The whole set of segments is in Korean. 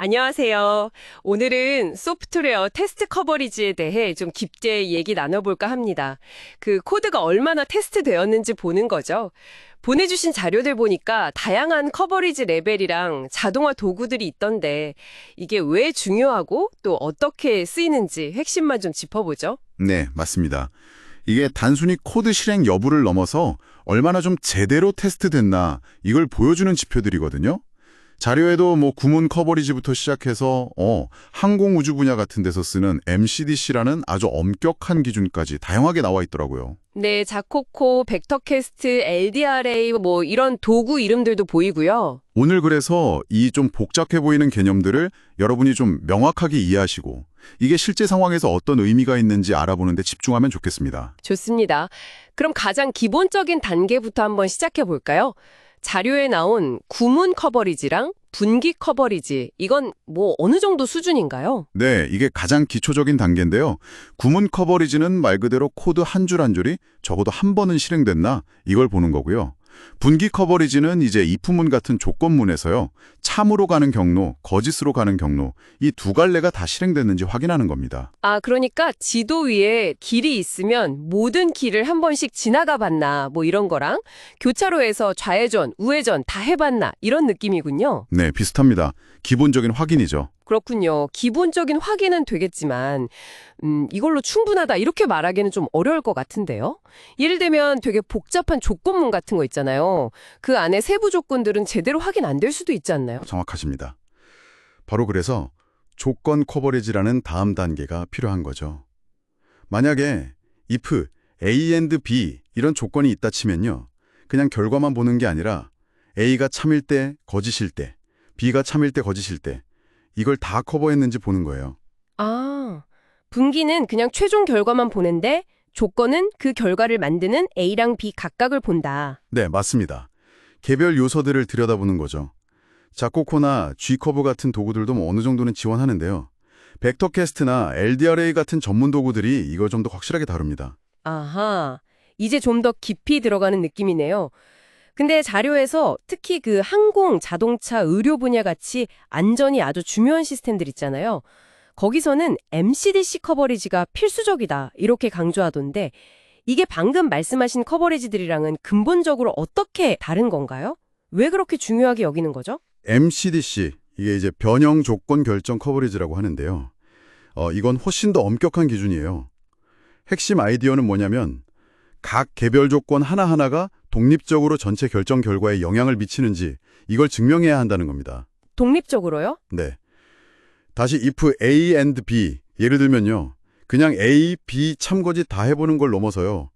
안녕하세요. 오늘은 소프트웨어 테스트 커버리지에 대해 좀 깊게 얘기 나눠볼까 합니다. 그 코드가 얼마나 테스트 되었는지 보는 거죠. 보내주신 자료들 보니까 다양한 커버리지 레벨이랑 자동화 도구들이 있던데 이게 왜 중요하고 또 어떻게 쓰이는지 핵심만 좀 짚어보죠. 네, 맞습니다. 이게 단순히 코드 실행 여부를 넘어서 얼마나 좀 제대로 테스트됐나 이걸 보여주는 지표들이거든요. 자료에도 구문 커버리지부터 시작해서 항공우주 분야 같은 데서 쓰는 MCDC라는 아주 엄격한 기준까지 다양하게 나와 있더라고요. 네, 자코코, 벡터캐스트, LDRA 이런 도구 이름들도 보이고요. 오늘 그래서 이 좀 복잡해 보이는 개념들을 여러분이 좀 명확하게 이해하시고 이게 실제 상황에서 어떤 의미가 있는지 알아보는 데 집중하면 좋겠습니다. 좋습니다. 그럼 가장 기본적인 단계부터 한번 시작해 볼까요? 자료에 나온 구문 커버리지랑 분기 커버리지, 이건 어느 정도 수준인가요? 네, 이게 가장 기초적인 단계인데요. 구문 커버리지는 말 그대로 코드 한 줄 한 줄이 적어도 한 번은 실행됐나 이걸 보는 거고요. 분기 커버리지는 이제 if문 같은 조건문에서요. 참으로 가는 경로, 거짓으로 가는 경로 이 두 갈래가 다 실행됐는지 확인하는 겁니다. 아, 그러니까 지도 위에 길이 있으면 모든 길을 한 번씩 지나가 봤나 이런 거랑 교차로에서 좌회전, 우회전 다 해봤나 이런 느낌이군요. 네, 비슷합니다. 기본적인 확인이죠. 그렇군요. 기본적인 확인은 되겠지만 이걸로 충분하다 이렇게 말하기는 좀 어려울 것 같은데요. 예를 들면 되게 복잡한 조건문 같은 거 있잖아요. 그 안에 세부 조건들은 제대로 확인 안 될 수도 있지 않나요? 정확하십니다. 바로 그래서 조건 커버리지라는 다음 단계가 필요한 거죠. 만약에 if A and B 이런 조건이 있다 치면요. 그냥 결과만 보는 게 아니라 A가 참일 때, 거짓일 때, B가 참일 때, 거짓일 때 이걸 다 커버했는지 보는 거예요. 아, 분기는 그냥 최종 결과만 보는데 조건은 그 결과를 만드는 A랑 B 각각을 본다. 네, 맞습니다. 개별 요소들을 들여다보는 거죠. 자코코나 G커브 같은 도구들도 어느 정도는 지원하는데요. 벡터캐스트나 LDRA 같은 전문 도구들이 이걸 좀 더 확실하게 다룹니다. 아하, 이제 좀 더 깊이 들어가는 느낌이네요. 근데 자료에서 특히 그 항공, 자동차, 의료 분야 같이 안전이 아주 중요한 시스템들 있잖아요. 거기서는 MCDC 커버리지가 필수적이다 이렇게 강조하던데 이게 방금 말씀하신 커버리지들이랑은 근본적으로 어떻게 다른 건가요? 왜 그렇게 중요하게 여기는 거죠? MCDC, 이게 이제 변형 조건 결정 커버리지라고 하는데요. 이건 훨씬 더 엄격한 기준이에요. 핵심 아이디어는 뭐냐면 각 개별 조건 하나하나가 독립적으로 전체 결정 결과에 영향을 미치는지 이걸 증명해야 한다는 겁니다. 독립적으로요? 네. 다시 if A and B, 예를 들면요. 그냥 A, B 참거짓 다 해보는 걸 넘어서요.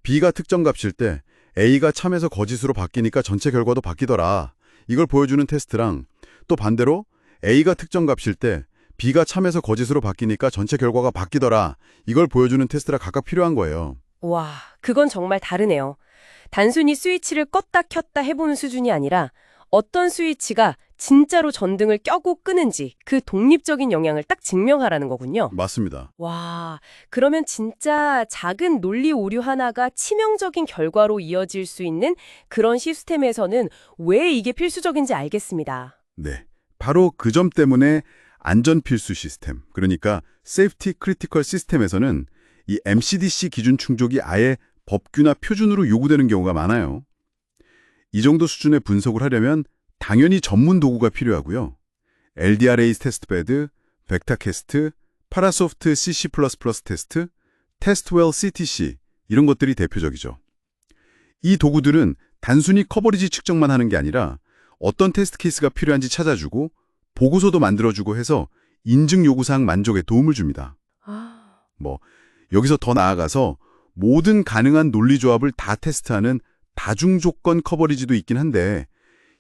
B가 특정 값일 때 A가 참에서 거짓으로 바뀌니까 전체 결과도 바뀌더라. 이걸 보여주는 테스트랑 또 반대로 A가 특정 값일 때 B가 참에서 거짓으로 바뀌니까 전체 결과가 바뀌더라. 이걸 보여주는 테스트가 각각 필요한 거예요. 와, 그건 정말 다르네요. 단순히 스위치를 껐다 켰다 해보는 수준이 아니라 어떤 스위치가 진짜로 전등을 껴고 끄는지 그 독립적인 영향을 딱 증명하라는 거군요. 맞습니다. 와, 그러면 진짜 작은 논리 오류 하나가 치명적인 결과로 이어질 수 있는 그런 시스템에서는 왜 이게 필수적인지 알겠습니다. 네. 바로 그 점 때문에 안전 필수 시스템, 그러니까 세이프티 크리티컬 시스템에서는 이 MCDC 기준 충족이 아예 법규나 표준으로 요구되는 경우가 많아요. 이 정도 수준의 분석을 하려면 당연히 전문 도구가 필요하고요. LDRA 테스트베드, 벡터캐스트, 파라소프트 CC++ 테스트, 테스트웰 CTC 이런 것들이 대표적이죠. 이 도구들은 단순히 커버리지 측정만 하는 게 아니라 어떤 테스트 케이스가 필요한지 찾아주고 보고서도 만들어주고 해서 인증 요구사항 만족에 도움을 줍니다. 여기서 더 나아가서 모든 가능한 논리 조합을 다 테스트하는 다중조건 커버리지도 있긴 한데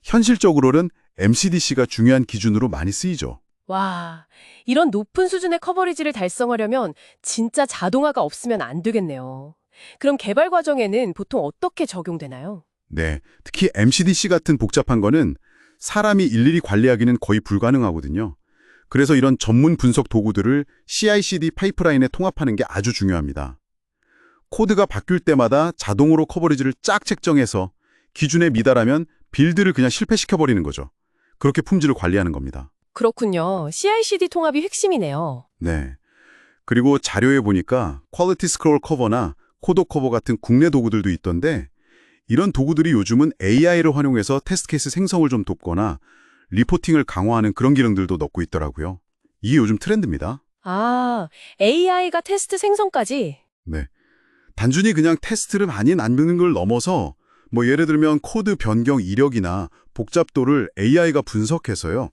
현실적으로는 MCDC가 중요한 기준으로 많이 쓰이죠. 와, 이런 높은 수준의 커버리지를 달성하려면 진짜 자동화가 없으면 안 되겠네요. 그럼 개발 과정에는 보통 어떻게 적용되나요? 네, 특히 MCDC 같은 복잡한 거는 사람이 일일이 관리하기는 거의 불가능하거든요. 그래서 이런 전문 분석 도구들을 CI/CD 파이프라인에 통합하는 게 아주 중요합니다. 코드가 바뀔 때마다 자동으로 커버리지를 쫙 책정해서 기준에 미달하면 빌드를 그냥 실패시켜버리는 거죠. 그렇게 품질을 관리하는 겁니다. 그렇군요. CI/CD 통합이 핵심이네요. 네. 그리고 자료에 보니까 퀄리티 스크롤 커버나 코더 커버 같은 국내 도구들도 있던데 이런 도구들이 요즘은 AI를 활용해서 테스트 케이스 생성을 좀 돕거나 리포팅을 강화하는 그런 기능들도 넣고 있더라고요. 이게 요즘 트렌드입니다. 아, AI가 테스트 생성까지? 네. 단순히 그냥 테스트를 많이 남기는 걸 넘어서 뭐 예를 들면 코드 변경 이력이나 복잡도를 AI가 분석해서요.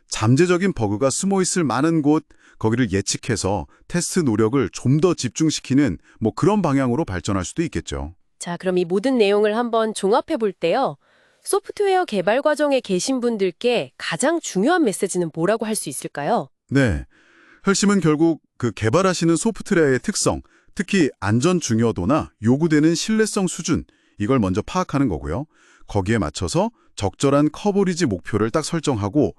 잠재적인 버그가 숨어있을 만한 곳, 거기를 예측해서 테스트 노력을 좀 더 집중시키는 뭐 그런 방향으로 발전할 수도 있겠죠. 자, 그럼 이 모든 내용을 한번 종합해 볼 때요. 소프트웨어 개발 과정에 계신 분들께 가장 중요한 메시지는 뭐라고 할 수 있을까요? 네. 혈심은 결국 그 개발하시는 소프트웨어의 특성, 특히 안전 중요도나 요구되는 신뢰성 수준, 이걸 먼저 파악하는 거고요. 거기에 맞춰서 적절한 커버리지 목표를 딱 설정하고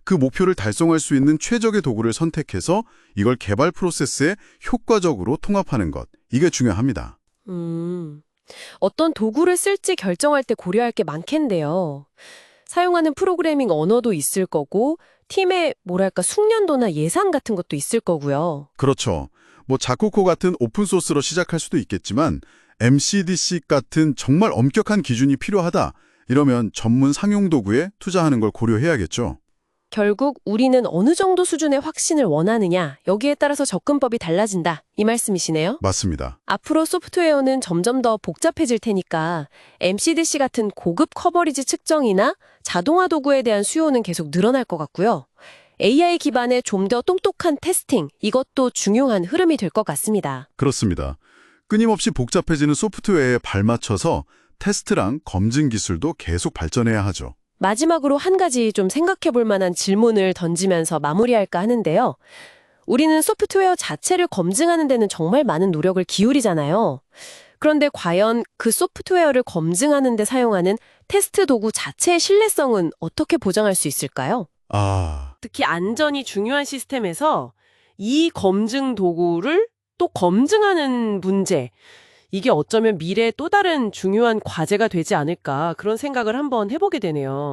그 목표를 달성할 수 있는 최적의 도구를 선택해서 이걸 개발 프로세스에 효과적으로 통합하는 것. 이게 중요합니다. 어떤 도구를 쓸지 결정할 때 고려할 게 많겠는데요. 사용하는 프로그래밍 언어도 있을 거고, 팀의 뭐랄까 숙련도나 예산 같은 것도 있을 거고요. 그렇죠. 뭐 자코코 같은 오픈소스로 시작할 수도 있겠지만 MCDC 같은 정말 엄격한 기준이 필요하다. 이러면 전문 상용 도구에 투자하는 걸 고려해야겠죠. 결국 우리는 어느 정도 수준의 확신을 원하느냐, 여기에 따라서 접근법이 달라진다. 이 말씀이시네요. 맞습니다. 앞으로 소프트웨어는 점점 더 복잡해질 테니까 MCDC 같은 고급 커버리지 측정이나 자동화 도구에 대한 수요는 계속 늘어날 것 같고요. AI 기반의 좀 더 똑똑한 테스팅, 이것도 중요한 흐름이 될 것 같습니다. 그렇습니다. 끊임없이 복잡해지는 소프트웨어에 발맞춰서 테스트랑 검증 기술도 계속 발전해야 하죠. 마지막으로 한 가지 좀 생각해 볼 만한 질문을 던지면서 마무리할까 하는데요. 우리는 소프트웨어 자체를 검증하는 데는 정말 많은 노력을 기울이잖아요. 그런데 과연 그 소프트웨어를 검증하는 데 사용하는 테스트 도구 자체의 신뢰성은 어떻게 보장할 수 있을까요? 특히 안전이 중요한 시스템에서 이 검증 도구를 또 검증하는 문제, 이게 어쩌면 미래의 또 다른 중요한 과제가 되지 않을까 그런 생각을 한번 해보게 되네요.